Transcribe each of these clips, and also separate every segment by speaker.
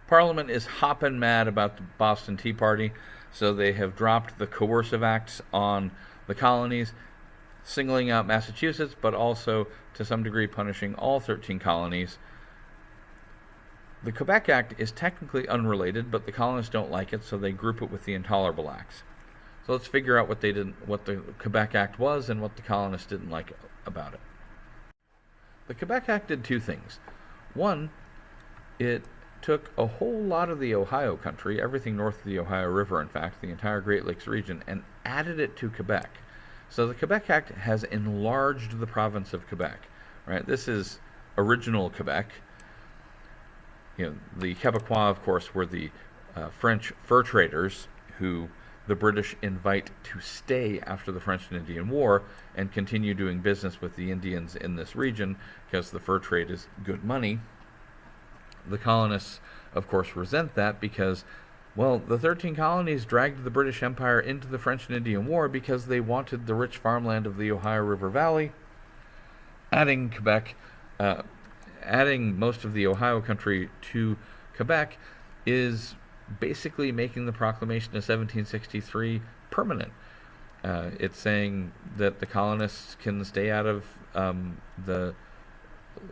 Speaker 1: Parliament is hopping mad about the Boston Tea Party, so they have dropped the coercive acts on the colonies, singling out Massachusetts, but also to some degree punishing all 13 colonies. The Quebec Act is technically unrelated, but the colonists don't like it, so they group it with the Intolerable Acts. So let's figure out what the Quebec Act was and what the colonists didn't like about it. The Quebec Act did two things. One, it took a whole lot of the Ohio country, everything north of the Ohio River, in fact, the entire Great Lakes region, and added it to Quebec. So the Quebec Act has enlarged the province of Quebec. Right? This is original Quebec. The Quebecois, of course, were the French fur traders who the British invite to stay after the French and Indian War and continue doing business with the Indians in this region because the fur trade is good money. The colonists, of course, resent that because, well, the 13 colonies dragged the British Empire into the French and Indian War because they wanted the rich farmland of the Ohio River Valley. Adding most of the Ohio country to Quebec is basically making the proclamation of 1763 permanent. It's saying that the colonists can stay out of the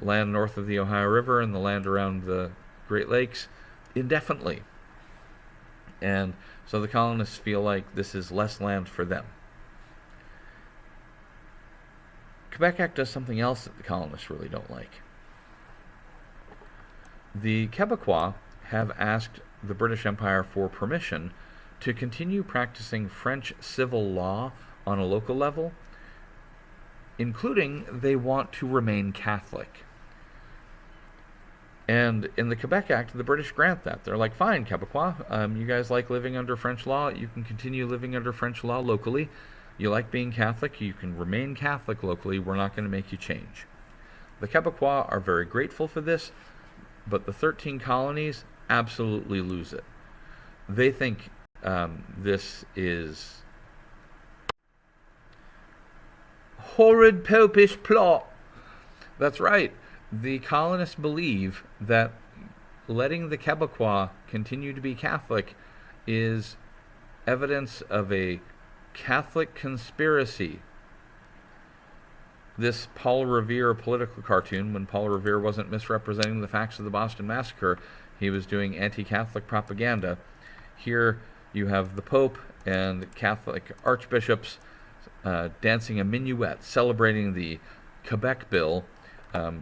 Speaker 1: land north of the Ohio River and the land around the Great Lakes indefinitely. And so the colonists feel like this is less land for them. Quebec Act does something else that the colonists really don't like. The Quebecois have asked the British Empire for permission to continue practicing French civil law on a local level, including they want to remain Catholic. And in the Quebec Act, the British grant that. They're like, fine, Quebecois, you guys like living under French law, you can continue living under French law locally. You like being Catholic, you can remain Catholic locally, we're not going to make you change. The Quebecois are very grateful for this, but the 13 colonies absolutely lose it. They think this is horrid popish plot. That's right. The colonists believe that letting the Quebecois continue to be Catholic is evidence of a Catholic conspiracy. This Paul Revere political cartoon, when Paul Revere wasn't misrepresenting the facts of the Boston Massacre, he was doing anti-Catholic propaganda. Here you have the Pope and Catholic archbishops dancing a minuet, celebrating the Quebec Bill,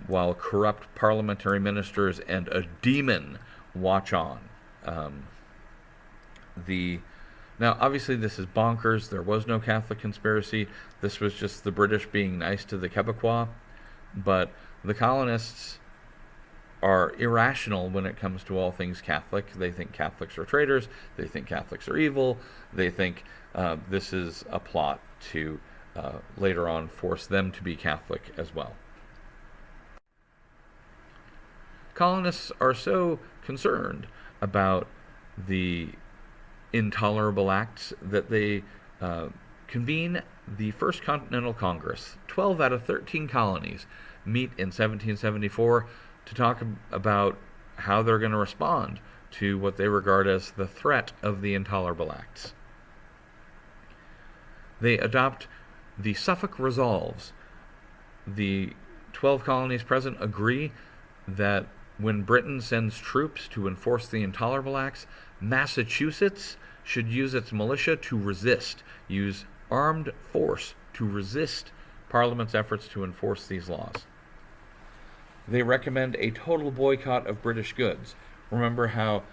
Speaker 1: while corrupt parliamentary ministers and a demon watch on. Now, obviously, this is bonkers. There was no Catholic conspiracy. This was just the British being nice to the Quebecois. But the colonists are irrational when it comes to all things Catholic. They think Catholics are traitors. They think Catholics are evil. They think this is a plot to later on force them to be Catholic as well. Colonists are so concerned about the Intolerable Acts that they convene the First Continental Congress. 12 out of 13 colonies meet in 1774 to talk about how they're going to respond to what they regard as the threat of the Intolerable Acts. They adopt the Suffolk Resolves. The 12 colonies present agree that when Britain sends troops to enforce the Intolerable Acts, Massachusetts should use its militia to resist, use armed force to resist Parliament's efforts to enforce these laws. They recommend a total boycott of British goods. Remember how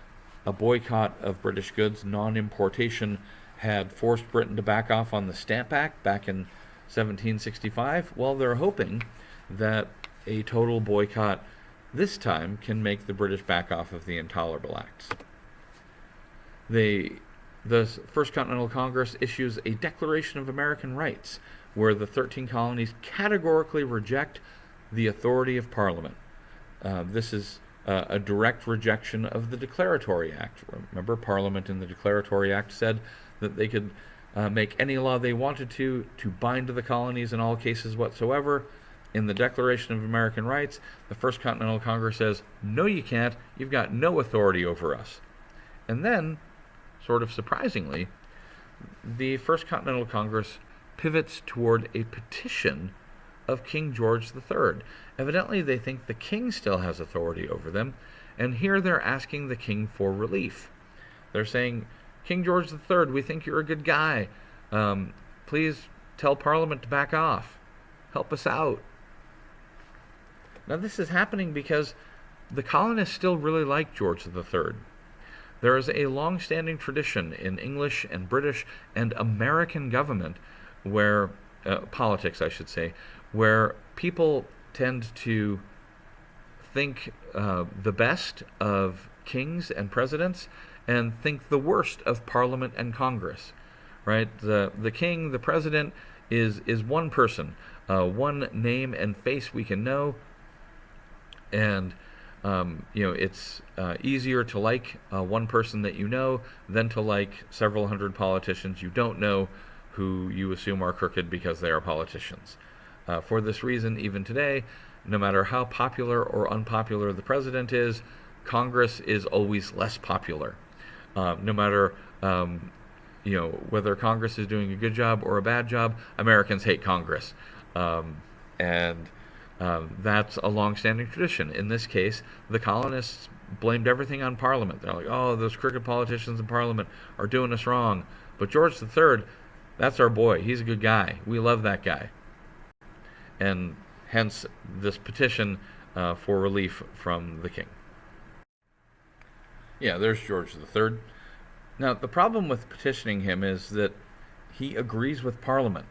Speaker 1: a boycott of British goods, non-importation, had forced Britain to back off on the Stamp Act back in 1765? Well, they're hoping that a total boycott this time can make the British back off of the Intolerable Acts. The First Continental Congress issues a Declaration of American Rights, where the 13 colonies categorically reject the authority of Parliament. This is a direct rejection of the Declaratory Act. Remember, Parliament in the Declaratory Act said that they could make any law they wanted to bind the colonies in all cases whatsoever. In the Declaration of American Rights, the First Continental Congress says, no, you can't. You've got no authority over us. And then, sort of surprisingly, the First Continental Congress pivots toward a petition of King George III. Evidently, they think the king still has authority over them, and here they're asking the king for relief. They're saying, King George III, we think you're a good guy. Please tell Parliament to back off. Help us out. Now, this is happening because the colonists still really like George III. There is a long-standing tradition in English and British and American government where, politics I should say, where people tend to think the best of kings and presidents and think the worst of Parliament and Congress, right? The king, the president, is one person, one name and face we can know, and it's easier to like one person that you know than to like several hundred politicians you don't know who you assume are crooked because they are politicians. For this reason, even today, no matter how popular or unpopular the president is, Congress is always less popular. No matter whether Congress is doing a good job or a bad job, Americans hate Congress. And that's a long-standing tradition. In this case, the colonists blamed everything on Parliament. They're like, oh, those crooked politicians in Parliament are doing us wrong. But George III, that's our boy. He's a good guy. We love that guy. And hence this petition for relief from the king. Yeah, there's George III. Now, the problem with petitioning him is that he agrees with Parliament.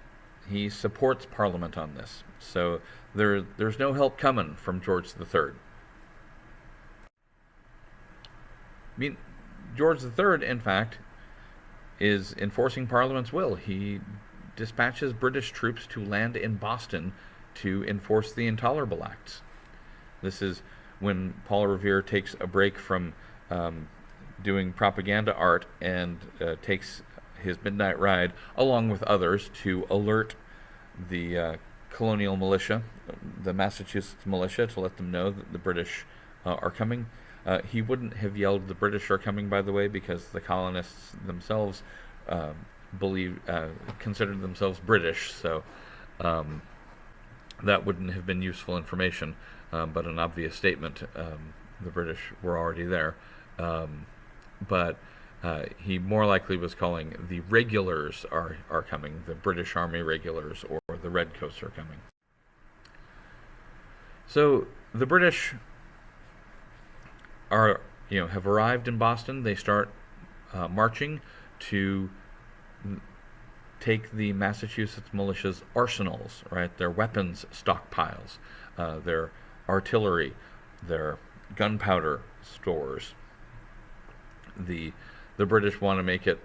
Speaker 1: He supports Parliament on this. So there's no help coming from George III. I mean, George III, in fact, is enforcing Parliament's will. He dispatches British troops to land in Boston to enforce the Intolerable Acts. This is when Paul Revere takes a break from doing propaganda art and takes his midnight ride, along with others, to alert the colonial militia, the Massachusetts militia, to let them know that the British are coming. He wouldn't have yelled, "The British are coming," by the way, because the colonists themselves considered themselves British, so that wouldn't have been useful information, but an obvious statement. The British were already there. But he more likely was calling the regulars are coming, the British Army regulars, or the Redcoats are coming. So the British have arrived in Boston. They start marching to take the Massachusetts militia's arsenals, right? Their weapons stockpiles, their artillery, their gunpowder stores. The British want to make it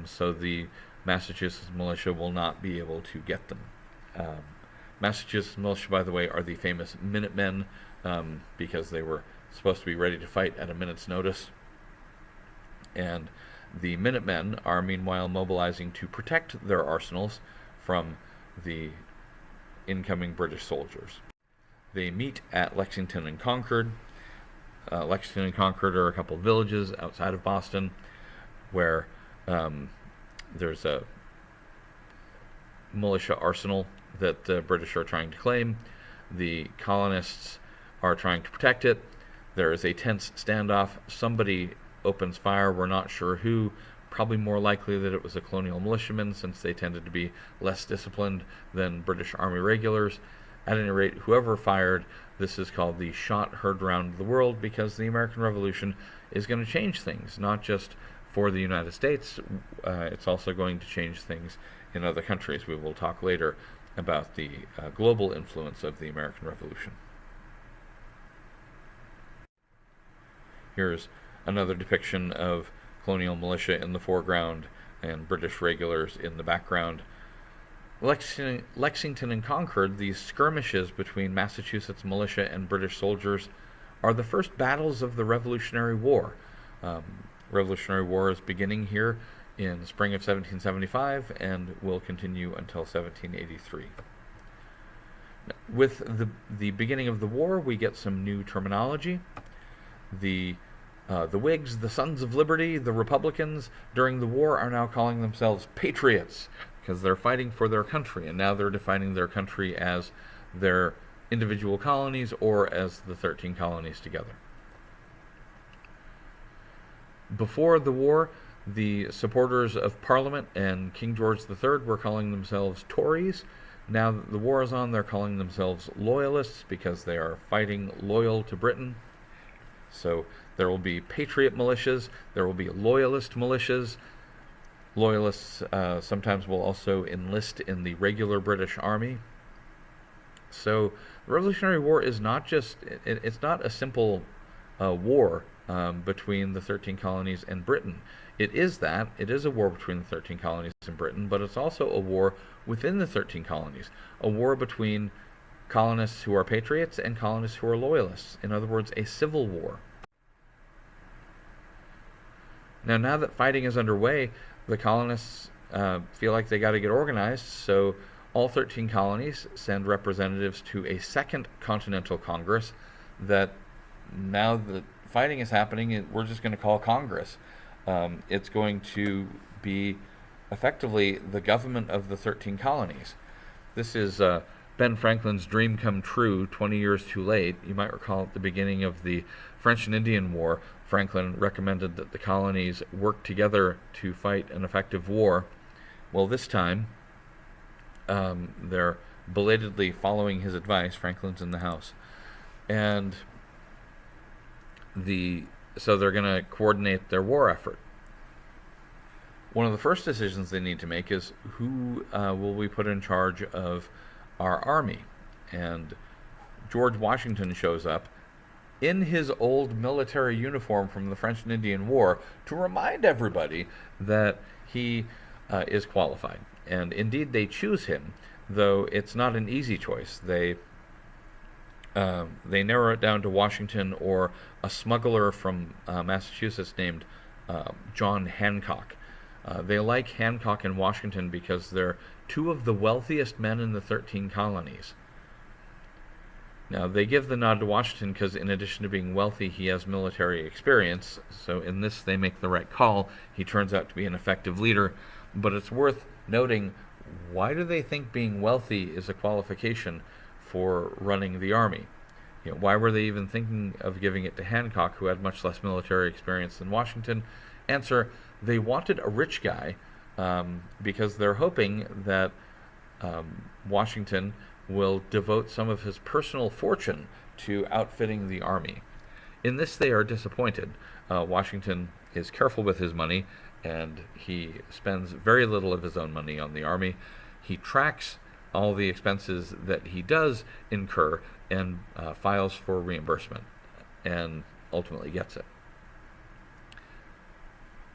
Speaker 1: so the Massachusetts militia will not be able to get them. Massachusetts militia, by the way, are the famous Minutemen because they were supposed to be ready to fight at a minute's notice. And the Minutemen are meanwhile mobilizing to protect their arsenals from the incoming British soldiers. They meet at Lexington and Concord. Lexington and Concord are a couple of villages outside of Boston where there's a militia arsenal that the British are trying to claim. The colonists are trying to protect it. There is a tense standoff. Somebody opens fire. We're not sure who. Probably more likely that it was a colonial militiaman, since they tended to be less disciplined than British Army regulars. At any rate, whoever fired, this is called the shot heard round the world, because the American Revolution is going to change things, not just for the United States. It's also going to change things in other countries. We will talk later about the global influence of the American Revolution. Here's another depiction of colonial militia in the foreground and British regulars in the background. Lexington and Concord, these skirmishes between Massachusetts militia and British soldiers, are the first battles of the Revolutionary War. Revolutionary War is beginning here in the spring of 1775 and will continue until 1783. With the beginning of the war, we get some new terminology. The Whigs, the Sons of Liberty, the Republicans during the war are now calling themselves patriots because they're fighting for their country, and now they're defining their country as their individual colonies or as the 13 colonies together. Before the war, the supporters of Parliament and King George III were calling themselves Tories. Now that the war is on, they're calling themselves Loyalists because they are fighting loyal to Britain. So there will be patriot militias, there will be loyalist militias. Loyalists sometimes will also enlist in the regular British Army. So the Revolutionary War is not just, it's not a simple war between the 13 colonies and Britain. It is that. It is a war between the 13 colonies and Britain, but it's also a war within the 13 colonies. A war between colonists who are patriots and colonists who are loyalists. In other words, a civil war. Now that fighting is underway, the colonists feel like they got to get organized, so all 13 colonies send representatives to a second Continental Congress that now that fighting is happening, we're just going to call Congress. It's going to be effectively the government of the 13 colonies. This is Ben Franklin's dream come true 20 years too late. You might recall at the beginning of the French and Indian War, Franklin recommended that the colonies work together to fight an effective war. Well, this time, they're belatedly following his advice. Franklin's in the House. And so they're going to coordinate their war effort. One of the first decisions they need to make is who will we put in charge of our army? And George Washington shows up in his old military uniform from the French and Indian War to remind everybody that he is qualified. And indeed, they choose him, though it's not an easy choice. They narrow it down to Washington or a smuggler from Massachusetts named John Hancock. They like Hancock and Washington because they're two of the wealthiest men in the 13 colonies. Now, they give the nod to Washington because in addition to being wealthy, he has military experience. So in this, they make the right call. He turns out to be an effective leader. But it's worth noting, why do they think being wealthy is a qualification for running the army? Why were they even thinking of giving it to Hancock, who had much less military experience than Washington? Answer, they wanted a rich guy because they're hoping that Washington will devote some of his personal fortune to outfitting the army. In this, they are disappointed. Washington is careful with his money, and he spends very little of his own money on the army. He tracks all the expenses that he does incur and files for reimbursement, and ultimately gets it.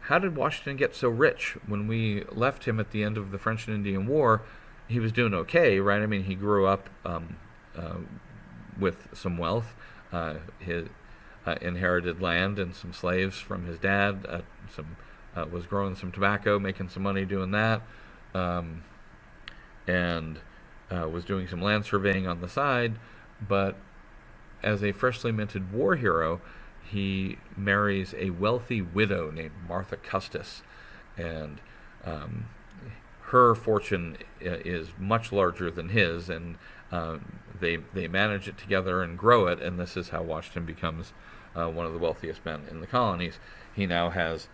Speaker 1: How did Washington get so rich? When we left him at the end of the French and Indian War, he was doing okay, right? I mean, he grew up with some wealth. He inherited land and some slaves from his dad. Was growing some tobacco, making some money doing that, and was doing some land surveying on the side. But as a freshly minted war hero, he marries a wealthy widow named Martha Custis, and her fortune is much larger than his, and they manage it together and grow it, and this is how Washington becomes one of the wealthiest men in the colonies. He now has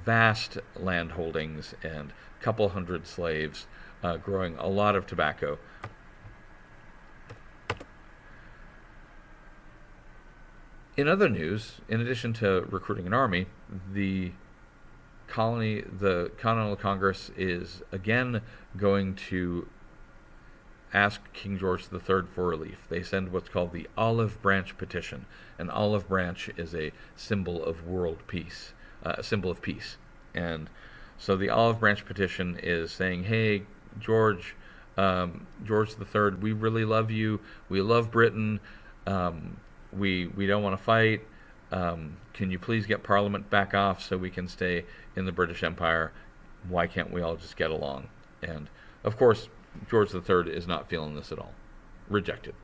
Speaker 1: vast land holdings and a couple hundred slaves, growing a lot of tobacco. In other news, in addition to recruiting an army, the Continental Congress is again going to ask King George III for relief. They send what's called the Olive Branch Petition. An olive branch is a symbol of world peace, a symbol of peace. And so the Olive Branch Petition is saying, hey, George III, we really love you. We love Britain. We don't want to fight. Can you please get Parliament back off so we can stay in the British Empire? Why can't we all just get along? And, of course, George III is not feeling this at all. rejected.